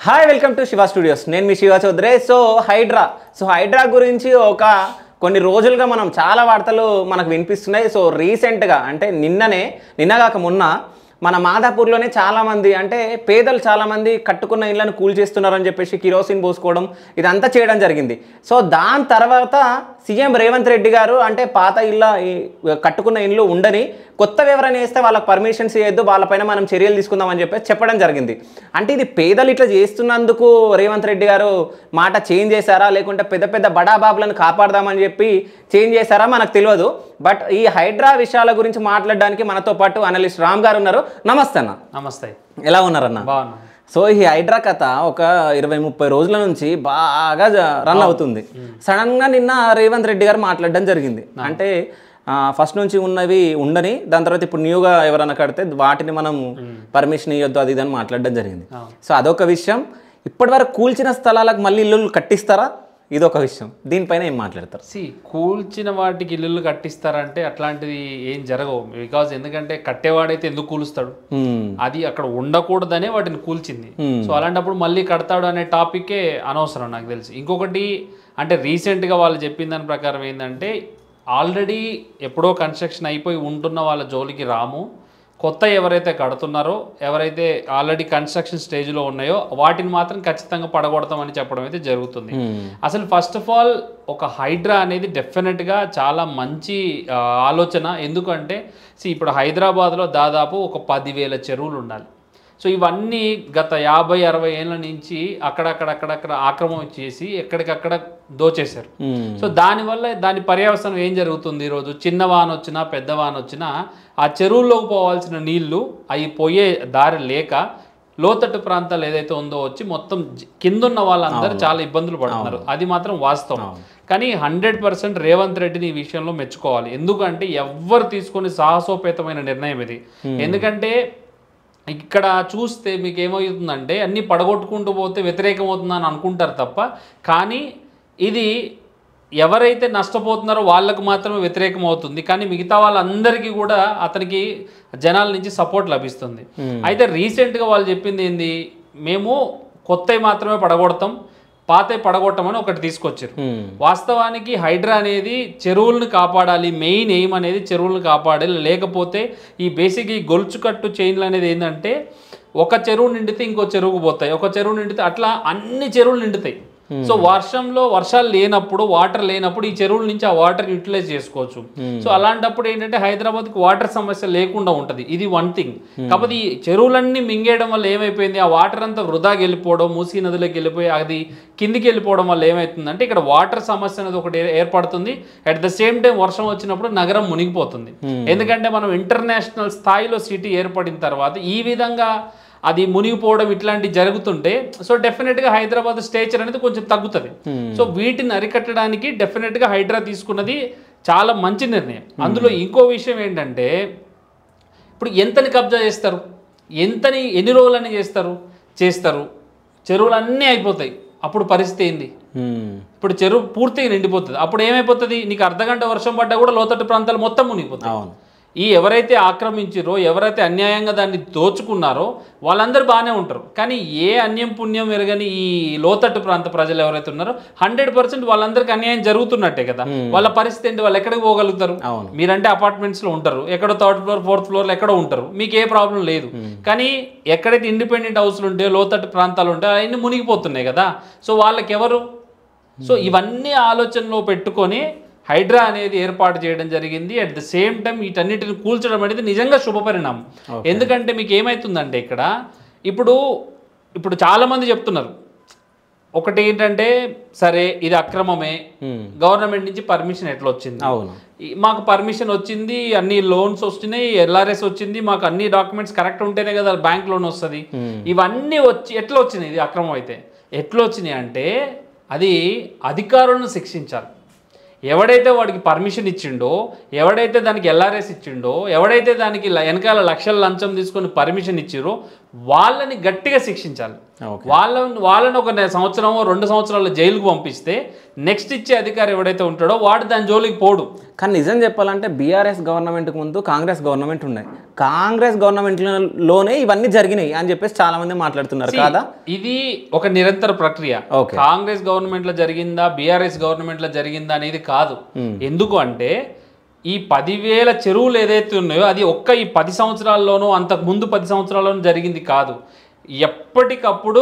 Hi welcome to Shiva studios. నేను మీ శివ చౌదరి. హైడ్రా గురించి కొన్ని రోజులుగా మనం చాలా వార్తలు మనకు వినిపిస్తున్నాయి. రీసెంట్గా అంటే నిన్నగాక మొన్న మన మాదాపూర్లోనే చాలామంది అంటే పేదలు చాలామంది కట్టుకున్న ఇళ్లను కూల్చేస్తున్నారని చెప్పేసి కిరోసిన్ పోసుకోవడం ఇదంతా చేయడం జరిగింది. దాని తర్వాత సీఎం రేవంత్ రెడ్డి గారు అంటే పాత కట్టుకున్న ఇల్లు ఉండని కొత్త వివరణ వేస్తే వాళ్ళకి పర్మిషన్స్ ఇవ్వద్దు, వాళ్ళపైన మనం చర్యలు తీసుకుందామని చెప్పేసి చెప్పడం జరిగింది. అంటే ఇది పేదలు ఇట్లా చేస్తున్నందుకు రేవంత్ రెడ్డి గారు మాట చేంజ్ చేశారా, లేకుంటే పెద్ద పెద్ద బడాబాబులను కాపాడదామని చెప్పి చేంజ్ చేశారా మనకు తెలియదు. బట్ ఈ హైడ్రా విషయాల గురించి మాట్లాడడానికి మనతో పాటు అనలిస్ట్ రామ్ గారు ఉన్నారు. నమస్తే అన్న. నమస్తే, ఎలా ఉన్నారన్న? ఈ హైడ్రా కథ ఒక 20-30 రోజుల నుంచి బాగా రన్ అవుతుంది. సడన్గా నిన్న రేవంత్ రెడ్డి గారు మాట్లాడడం జరిగింది. అంటే ఫస్ట్ నుంచి ఉన్నవి ఉండని, దాని తర్వాత ఇప్పుడు న్యూగా ఎవరైనా కడితే వాటిని మనం పర్మిషన్ ఇవ్వద్దు అది ఇదని మాట్లాడడం జరిగింది. అదొక విషయం. ఇప్పటివరకు కూల్చిన స్థలాలకు మళ్ళీ ఇల్లు కట్టిస్తారా? ఇదొక విషయం. దీనిపైన ఏం మాట్లాడతారు? కూల్చిన వాటికి ఇల్లు కట్టిస్తారంటే అట్లాంటిది ఏం జరగవు. బికాజ్ ఎందుకంటే కట్టేవాడైతే ఎందుకు కూలుస్తాడు? అది అక్కడ ఉండకూడదనే వాటిని కూల్చింది. అలాంటప్పుడు మళ్ళీ కడతాడు అనే టాపికే అనవసరం నాకు తెలిసి. ఇంకొకటి అంటే రీసెంట్గా వాళ్ళు చెప్పిన దాని ప్రకారం ఏంటంటే ఆల్రెడీ ఎప్పుడో కన్స్ట్రక్షన్ అయిపోయి ఉంటున్న వాళ్ళ జోలికి రాము, కొత్త ఎవరైతే కడుతున్నారో, ఎవరైతే ఆల్రెడీ కన్స్ట్రక్షన్ స్టేజ్లో ఉన్నాయో వాటిని మాత్రం ఖచ్చితంగా పడగొడతామని చెప్పడం అయితే జరుగుతుంది. అసలు ఫస్ట్ ఆఫ్ ఆల్ ఒక హైడ్రా అనేది డెఫినెట్గా చాలా మంచి ఆలోచన. ఎందుకంటే ఇప్పుడు హైదరాబాద్లో దాదాపు ఒక 10,000 చెరువులు ఉండాలి. ఇవన్నీ గత 50-60 ఏళ్ళ నుంచి అక్కడక్కడ ఆక్రమణ చేసి ఎక్కడికక్కడ దోచేశారు. దానివల్ల దాని పర్యవసనం ఏం జరుగుతుంది? ఈరోజు చిన్న వాన వచ్చినా పెద్ద వాన వచ్చినా ఆ చెరువుల్లోకి పోవాల్సిన నీళ్లు అవి పోయే దారి లేక లోతట్టు ప్రాంతాలు ఏదైతే ఉందో వచ్చి మొత్తం కిందున్న వాళ్ళందరూ చాలా ఇబ్బందులు పడుతున్నారు. అది మాత్రం వాస్తవం. కానీ 100% రేవంత్ రెడ్డిని ఈ విషయంలో మెచ్చుకోవాలి. ఎందుకంటే ఎవ్వరు తీసుకునే సాహసోపేతమైన నిర్ణయం ఇది. ఎందుకంటే ఇక్కడ చూస్తే మీకు ఏమవుతుందంటే అన్నీ పడగొట్టుకుంటూ పోతే వ్యతిరేకం అవుతుందని అనుకుంటారు తప్ప, కానీ ఇది ఎవరైతే నష్టపోతున్నారో వాళ్ళకు మాత్రమే వ్యతిరేకం అవుతుంది. కానీ మిగతా వాళ్ళందరికీ కూడా అతనికి జనాల నుంచి సపోర్ట్ లభిస్తుంది. అయితే రీసెంట్గా వాళ్ళు చెప్పింది ఏంది? మేము కొత్తవి మాత్రమే పడగొడతాం, పాతే పడగొట్టమని ఒకటి తీసుకొచ్చారు. వాస్తవానికి హైడ్రా అనేది చెరువులను కాపాడాలి. మెయిన్ ఎయిమ్ అనేది చెరువులను కాపాడాలి. లేకపోతే ఈ బేసిక్ ఈ గొలుచుకట్టు చైన్లు అనేది ఏంటంటే ఒక చెరువు నిండితే ఇంకో చెరువుకు పోతాయి, ఒక చెరువు నిండితే అట్లా అన్ని చెరువులు నిండుతాయి. వర్షాలు లేనప్పుడు, వాటర్ లేనప్పుడు ఈ చెరువుల నుంచి ఆ వాటర్ యూటిలైజ్ చేసుకోవచ్చు. అలాంటప్పుడు ఏంటంటే హైదరాబాద్కి వాటర్ సమస్య లేకుండా ఉంటుంది. ఇది వన్ థింగ్. కాకపోతే ఈ చెరువులన్నీ మింగేయడం వల్ల ఏమైపోయింది? ఆ వాటర్ అంతా వృధాకి వెళ్ళిపోవడం, మూసీ నదిలోకి వెళ్ళిపోయి అది కిందికి వెళ్ళిపోవడం వల్ల ఏమవుతుందంటే ఇక్కడ వాటర్ సమస్య అనేది ఒకటి ఏర్పడుతుంది. అట్ ద సేమ్ టైం వర్షం వచ్చినప్పుడు నగరం మునిగిపోతుంది. ఎందుకంటే మనం ఇంటర్నేషనల్ స్థాయిలో సిటీ ఏర్పడిన తర్వాత ఈ విధంగా అది మునిగిపోవడం ఇట్లాంటివి జరుగుతుంటే డెఫినెట్గా హైదరాబాద్ స్టేచర్ అనేది కొంచెం తగ్గుతుంది. వీటిని అరికట్టడానికి డెఫినెట్గా హైడ్రా తీసుకున్నది చాలా మంచి నిర్ణయం. అందులో ఇంకో విషయం ఏంటంటే ఇప్పుడు ఎంతని కబ్జా చేస్తారు, ఎన్ని రోజులని చేస్తారు చెరువులన్నీ అయిపోతాయి. అప్పుడు పరిస్థితి ఏంది? ఇప్పుడు చెరువు పూర్తిగా నిండిపోతుంది. అప్పుడు ఏమైపోతుంది? నీకు అర్ధగంట వర్షం పడ్డా కూడా లోతట్టు ప్రాంతాలు మొత్తం మునిగిపోతాయి. ఈ ఎవరైతే ఆక్రమించారో, ఎవరైతే అన్యాయంగా దాన్ని దోచుకున్నారో వాళ్ళందరూ బాగానే ఉంటారు. కానీ ఏ అన్యం పుణ్యం ఎరగని ఈ లోతట్టు ప్రాంత ప్రజలు ఎవరైతే ఉన్నారో 100% వాళ్ళందరికీ అన్యాయం జరుగుతున్నట్టే కదా. వాళ్ళ పరిస్థితి ఏంటి? వాళ్ళు ఎక్కడికి పోగలుగుతారు? మీరంటే అపార్ట్మెంట్స్లో ఉంటారు, ఎక్కడో 3rd ఫ్లోర్ 4th ఫ్లోర్లో ఎక్కడో ఉంటారు, మీకు ఏ ప్రాబ్లం లేదు. కానీ ఎక్కడైతే ఇండిపెండెంట్ హౌస్లు ఉంటాయో, లోతట్టు ప్రాంతాలు ఉంటాయో అవన్నీ మునిగిపోతున్నాయి కదా. వాళ్ళకి ఎవరు? ఇవన్నీ ఆలోచనలో పెట్టుకొని హైడ్రా అనేది ఏర్పాటు చేయడం జరిగింది. అట్ ద సేమ్ టైం వీటన్నిటిని కూల్చడం అనేది నిజంగా శుభపరిణామం. ఎందుకంటే మీకు ఏమవుతుందంటే ఇప్పుడు చాలామంది చెప్తున్నారు ఒకటి ఏంటంటే, సరే ఇది అక్రమమే, గవర్నమెంట్ నుంచి పర్మిషన్ ఎట్లా వచ్చింది? మాకు పర్మిషన్ వచ్చింది, అన్ని లోన్స్ వస్తున్నాయి, LRS వచ్చింది, మాకు అన్ని డాక్యుమెంట్స్ కరెక్ట్ ఉంటేనే కదా బ్యాంక్ లోన్ వస్తుంది. ఇవన్నీ ఎట్లా వచ్చినాయి? ఇది అక్రమం అయితే ఎట్లా వచ్చినాయి అంటే అది అధికారులను శిక్షించాలి. ఎవడైతే వాడికి పర్మిషన్ ఇచ్చిండో, ఎవడైతే దానికి LRS ఇచ్చిండో, ఎవడైతే దానికి వెనకాల లక్షల లంచం తీసుకొని పర్మిషన్ ఇచ్చిరో వాళ్ళని గట్టిగా శిక్షించాలి. వాళ్ళని ఒక సంవత్సరం 2 సంవత్సరాలు జైలుకు పంపిస్తే నెక్స్ట్ ఇచ్చే అధికారి ఎవడైతే ఉంటాడో వాడు దాని జోలికి పోడు. కానీ నిజం చెప్పాలంటే బీఆర్ఎస్ గవర్నమెంట్కి ముందు కాంగ్రెస్ గవర్నమెంట్ ఉన్నాయి, కాంగ్రెస్ గవర్నమెంట్లోనే ఇవన్నీ జరిగినాయి అని చెప్పేసి చాలా మంది మాట్లాడుతున్నారు కాదా? ఇది ఒక నిరంతర ప్రక్రియ. కాంగ్రెస్ గవర్నమెంట్ లో జరిగిందా బీఆర్ఎస్ గవర్నమెంట్ లో జరిగిందా అనేది కాదు. ఎందుకు అంటే ఈ 10,000 చెరువులు ఏదైతే ఉన్నాయో అది ఒక్క ఈ 10 సంవత్సరాల్లోనూ అంతకు ముందు 10 సంవత్సరాల్లోనూ జరిగింది కాదు. ఎప్పటికప్పుడు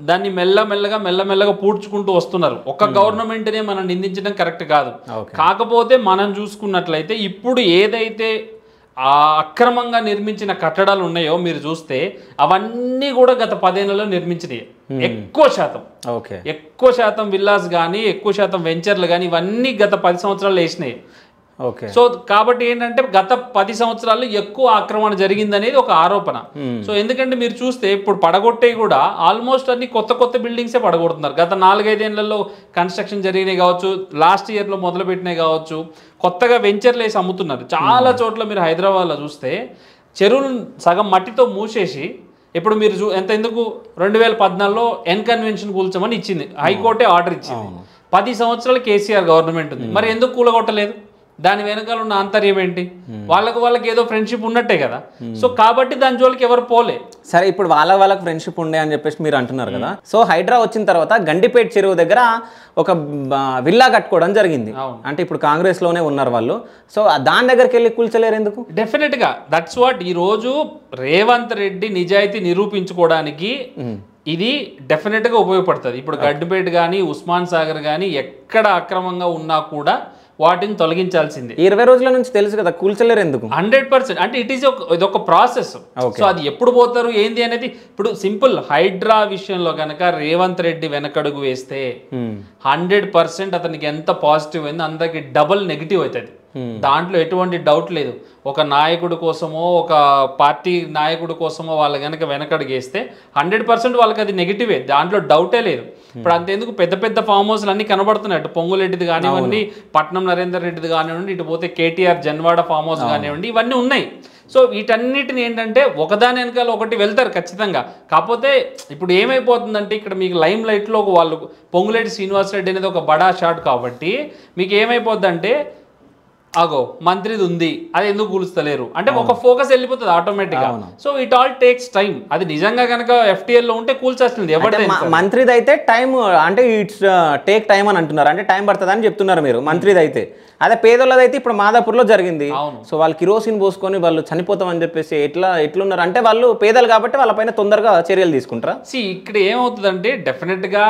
దాన్ని మెల్లమెల్లగా పూడ్చుకుంటూ వస్తున్నారు. ఒక గవర్నమెంట్నే మనం నిందించడం కరెక్ట్ కాదు. కాకపోతే మనం చూసుకున్నట్లయితే ఇప్పుడు ఏదైతే అక్రమంగా నిర్మించిన కట్టడాలు ఉన్నాయో మీరు చూస్తే అవన్నీ కూడా గత 10 ఏళ్లలో నిర్మించినాయి. ఎక్కువ శాతం విల్లాస్ కానీ ఎక్కువ శాతం వెంచర్లు కానీ ఇవన్నీ గత 10 సంవత్సరాలు వేసినాయి. సో కాబట్టి ఏంటంటే గత 10 సంవత్సరాల్లో ఎక్కువ ఆక్రమణ జరిగిందనేది ఒక ఆరోపణ. సో ఎందుకంటే మీరు చూస్తే ఇప్పుడు పడగొట్టే కూడా ఆల్మోస్ట్ అన్ని కొత్త బిల్డింగ్సే పడగొడుతున్నారు. గత 4-5 ఏళ్లలో కన్స్ట్రక్షన్ జరిగినాయి కావచ్చు, లాస్ట్ ఇయర్లో మొదలుపెట్టినాయి కావచ్చు, కొత్తగా వెంచర్లు వేసి అమ్ముతున్నారు. చాలా చోట్ల మీరు హైదరాబాద్లో చూస్తే చెరువులు సగం మట్టితో మూసేసి ఇప్పుడు మీరు ఎందుకు 2014లో ఎన్కన్వెన్షన్ కూల్చమని ఇచ్చింది, హైకోర్టే ఆర్డర్ ఇచ్చింది. 10 సంవత్సరాలు కేసీఆర్ గవర్నమెంట్ ఉంది, మరి ఎందుకు కూలగొట్టలేదు? దాని వెనకాల ఉన్న ఆంతర్యం ఏంటి? వాళ్ళకి ఏదో ఫ్రెండ్షిప్ ఉన్నట్టే కదా. సో కాబట్టి దాని జోలికి ఎవరు పోలే. సరే, ఇప్పుడు వాళ్ళకి ఫ్రెండ్షిప్ ఉండే అని చెప్పేసి మీరు అంటున్నారు కదా. సో హైడ్రా వచ్చిన తర్వాత గండిపేట చెరువు దగ్గర ఒక విల్లా కట్టుకోవడం జరిగింది. అంటే ఇప్పుడు కాంగ్రెస్ లోనే ఉన్నారు వాళ్ళు. సో దాని దగ్గరికి వెళ్ళి కూల్చలేరు ఎందుకు? డెఫినెట్ గా దట్స్ వాట్ ఈ రోజు రేవంత్ రెడ్డి నిజాయితీ నిరూపించుకోవడానికి ఇది డెఫినెట్ గా ఉపయోగపడుతుంది. ఇప్పుడు గడ్డిపేట కానీ ఉస్మాన్ సాగర్ కానీ ఎక్కడ అక్రమంగా ఉన్నా కూడా వాటిని తొలగించాల్సిందే. 20 రోజుల నుంచి తెలుసు కదా, కూల్చలేరు ఎందుకు? 100%. అంటే ఇదొక ప్రాసెస్. సో అది ఎప్పుడు పోతారు ఏంది అనేది ఇప్పుడు సింపుల్. హైడ్రా విషయంలో కనుక రేవంత్ రెడ్డి వెనకడుగు వేస్తే 100% అతనికి ఎంత పాజిటివ్ అయిందో అందరికి డబుల్ నెగిటివ్ అవుతుంది. దాంట్లో ఎటువంటి డౌట్ లేదు. ఒక నాయకుడి కోసమో ఒక పార్టీ నాయకుడి కోసమో వాళ్ళు కనుక వెనకడుగేస్తే 100% వాళ్ళకి అది నెగిటివే, దాంట్లో డౌటే లేదు. ఇప్పుడు అంతేందుకు పెద్ద ఫామ్ హౌస్లు అన్ని కనబడుతున్నాయి. అటు పొంగులెడ్డిది కానివ్వండి, పట్నం నరేందర్ రెడ్డిది కానివ్వండి, ఇటు పోతే కేటీఆర్ జన్వాడ ఫామ్ హౌస్ కానివ్వండి, ఇవన్నీ ఉన్నాయి. సో వీటన్నిటిని ఏంటంటే ఒకదాని వెనకాల ఒకటి వెళ్తారు ఖచ్చితంగా. కాకపోతే ఇప్పుడు ఏమైపోతుందంటే ఇక్కడ మీకు లైమ్ లైట్లో వాళ్ళు పొంగులేటి శ్రీనివాసరెడ్డి అనేది ఒక బడా షాట్ కాబట్టి మీకు ఏమైపోద్దంటే అగో మంత్రిది ఉంది అది ఎందుకు కూలుస్తలేరు అంటే ఒక ఫోకస్ వెళ్ళిపోతుంది ఆటోమేటిక్గా. So it all takes time. అది నిజంగా కనుక FTL లో ఉంటే కూల్చేస్తుంది ఎవరైతే. మంత్రిది అయితే టైం అంటే ఇట్స్ టేక్ టైం అని అంటున్నారు, అంటే టైం పడుతుంది అని చెప్తున్నారు మీరు. మంత్రిది అయితే అదే పేదోళ్ళది అయితే ఇప్పుడు మాదాపూర్లో జరిగింది. సో వాళ్ళు కిరోసిన్ పోసుకొని వాళ్ళు చనిపోతామని చెప్పేసి ఎట్లున్నారు అంటే వాళ్ళు పేదలు కాబట్టి వాళ్ళపైన తొందరగా చర్యలు తీసుకుంటారా? ఇక్కడ ఏమవుతుందంటే డెఫినెట్గా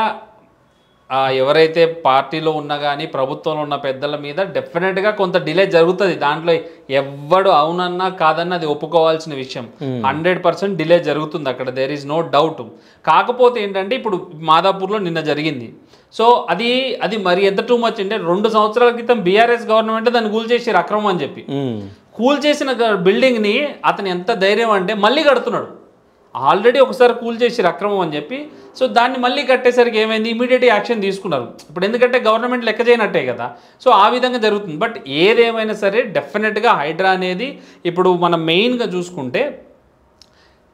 ఎవరైతే పార్టీలో ఉన్నా కానీ ప్రభుత్వంలో ఉన్న పెద్దల మీద డెఫినెట్గా కొంత డిలే జరుగుతుంది. దాంట్లో ఎవ్వడు అవునన్నా కాదన్నా అది ఒప్పుకోవాల్సిన విషయం. 100% డిలే జరుగుతుంది అక్కడ, దేర్ ఈజ్ నో డౌట్. కాకపోతే ఏంటంటే ఇప్పుడు మాదాపూర్లో నిన్న జరిగింది. సో అది మరి ఎంత టూ మచ్ అంటే 2 సంవత్సరాల క్రితం బీఆర్ఎస్ గవర్నమెంట్ దాన్ని కూల్చేసారు అక్రమం అని చెప్పి. కూల్చేసిన బిల్డింగ్ని అతను ఎంత ధైర్యం అంటే మళ్ళీ కడుతున్నాడు. ఆల్రెడీ ఒకసారి కూల్చేసారు అక్రమం అని చెప్పి. సో దాన్ని మళ్ళీ కట్టేసరికి ఏమైంది, ఇమీడియట్ యాక్షన్ తీసుకున్నారు. ఇప్పుడు ఎందుకంటే గవర్నమెంట్ లెక్క చేయనట్టే కదా. సో ఆ విధంగా జరుగుతుంది. బట్ ఏదేమైనా సరే డెఫినెట్గా హైడ్రా అనేది ఇప్పుడు మనం మెయిన్గా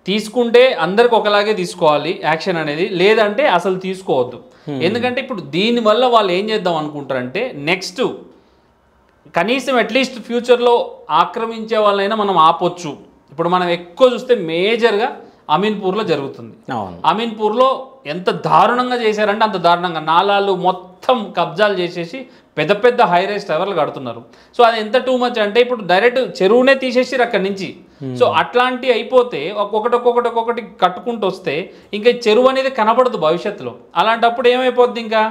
తీసుకుంటే అందరికి ఒకలాగే తీసుకోవాలి యాక్షన్ అనేది, లేదంటే అసలు తీసుకోవద్దు. ఎందుకంటే ఇప్పుడు దీనివల్ల వాళ్ళు ఏం చేద్దాం అనుకుంటారంటే నెక్స్ట్ కనీసం అట్లీస్ట్ ఫ్యూచర్లో ఆక్రమించే వాళ్ళైనా మనం ఆపొచ్చు. ఇప్పుడు మనం ఎక్కువ చూస్తే మేజర్గా అమీన్పూర్లో జరుగుతుంది. అమీన్పూర్లో ఎంత దారుణంగా చేశారంటే అంత దారుణంగా నాలాలు మొత్తం కబ్జాలు చేసేసి పెద్ద హైరైజ్ టవర్లు కడుతున్నారు. సో అది ఎంత టూ మచ్ అంటే ఇప్పుడు డైరెక్ట్ చెరువునే తీసేసి అక్కడి నుంచి. సో అట్లాంటివి అయిపోతే ఒక్కొక్కటి కట్టుకుంటూ వస్తే ఇంకా చెరువు అనేది కనబడదు భవిష్యత్తులో. అలాంటప్పుడు ఏమైపోద్ది, ఇంకా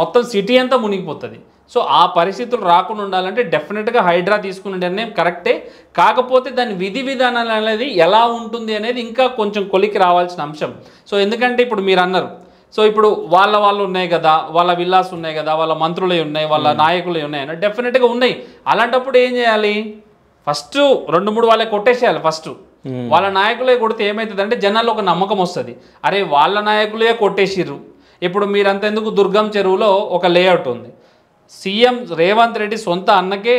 మొత్తం సిటీ అంతా మునిగిపోతుంది. సో ఆ పరిస్థితులు రాకుండా ఉండాలంటే డెఫినెట్గా హైడ్రా తీసుకునే నిర్ణయం కరెక్టే. కాకపోతే దాని విధి విధానాలు అనేది ఎలా ఉంటుంది అనేది ఇంకా కొంచెం కొలికి రావాల్సిన అంశం. సో ఎందుకంటే ఇప్పుడు మీరు అన్నారు, సో ఇప్పుడు వాళ్ళు ఉన్నాయి కదా, వాళ్ళ విల్లాస్ ఉన్నాయి కదా, వాళ్ళ మంత్రులే ఉన్నాయి, వాళ్ళ నాయకులే ఉన్నాయి అని డెఫినెట్గా ఉన్నాయి. అలాంటప్పుడు ఏం చేయాలి, ఫస్ట్ 2-3 వాళ్ళే కొట్టేసేయాలి. ఫస్ట్ వాళ్ళ నాయకులే కొడితే ఏమవుతుందంటే జనాల్లో ఒక నమ్మకం వస్తుంది, అరే వాళ్ళ నాయకులే కొట్టేసిర్రు. ఇప్పుడు మీరంతెందుకు దుర్గం చెరువులో ఒక లేఅవుట్ ఉంది, సీఎం రేవంత్ రెడ్డి సొంత అన్నకే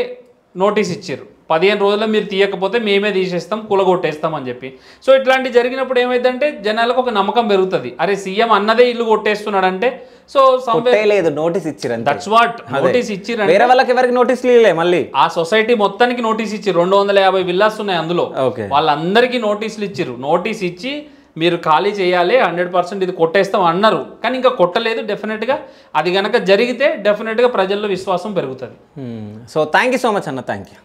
నోటీస్ ఇచ్చారు. 15 రోజుల్లో మీరు తీయకపోతే మేమే తీసేస్తాం, కూలగొట్టేస్తాం అని చెప్పి. సో ఇట్లాంటి జరిగినప్పుడు ఏమైందంటే జనాలకు ఒక నమ్మకం పెరుగుతుంది, అరే సీఎం అన్నదే ఇల్లు కొట్టేస్తున్నాడంటే. సో లేదు నోటీస్ ఇచ్చిరు, దట్స్ వాట్, నోటీస్ ఇచ్చిరు. వేరే వాళ్ళకి ఎవరికి నోటీస్ ఇవ్వలే, మళ్ళీ ఆ సొసైటీ మొత్తానికి నోటీస్ ఇచ్చి 250 విల్లాస్ ఉన్నాయి అందులో, వాళ్ళందరికీ నోటీసులు ఇచ్చిరు. నోటీస్ ఇచ్చి మీరు ఖాళీ చేయాలి, 100% ఇది కొట్టేస్తాం అన్నారు, కానీ ఇంకా కొట్టలేదు. డెఫినెట్గా అది కనుక జరిగితే డెఫినెట్గా ప్రజల్లో విశ్వాసం పెరుగుతుంది. So thank you so much అన్న, థ్యాంక్ యూ.